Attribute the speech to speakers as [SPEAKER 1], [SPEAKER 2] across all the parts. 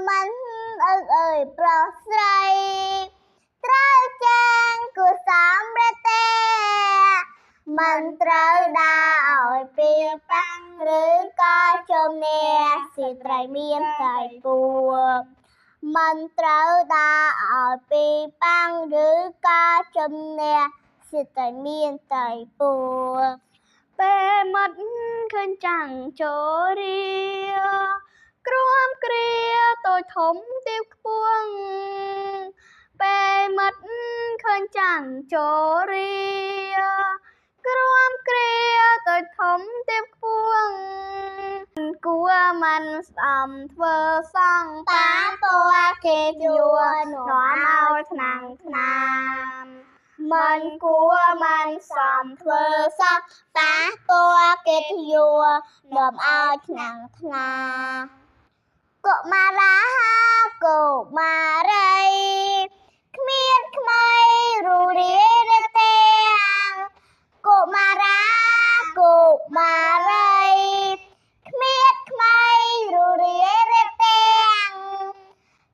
[SPEAKER 1] មិនអើយប្រុសស្រីត្រូវចាងគួសំរទេមិនត្រូវដើរឲ្យពីប៉ាំងឬក៏ជំនះសិត្រីមានតែពួរមិនត្រូវដើរឲ្យពីប៉ាំងឬក៏ជំនះសិត្រីមានតែពួរពេលមិត្តឃើញចាំងចូលរៀគ្រាំគ្រាតូចធំទៀបខ្ពស់ពេលមិត្តឃើញចាំងចូលរៀគ្រាំគ្រាតូចធំទៀបខ្ពស់គួរមិនស្អំធ្វើសង្កប៉ាពណ៌គេយួរនាំឲ្យថ្នាំងថ្នាំមិនគួរមិនសំធ្វើសោះប៉ះពាល់កិត្តិយសនាំឲ្យថ្នាំងថ្នាកុមារាកុមារីគ្មានក្មៃរូរាយទេកុមារាកុមារីគ្មានក្មៃរូរាយទេ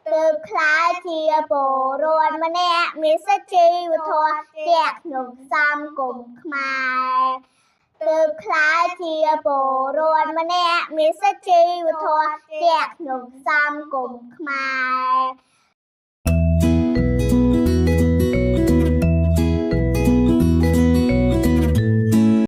[SPEAKER 1] ទើបខ្លាចជាពលរដ្ឋម្នាក់មានសិទ្ធិជីវធម៌ជាក្នុងសង្គមខ្មែរទើបខ្លាចជាពលរដ្ឋម្នាក់មានសិទ្ធិជីវធម៌ជាក្នុងសង្គមខ្មែរ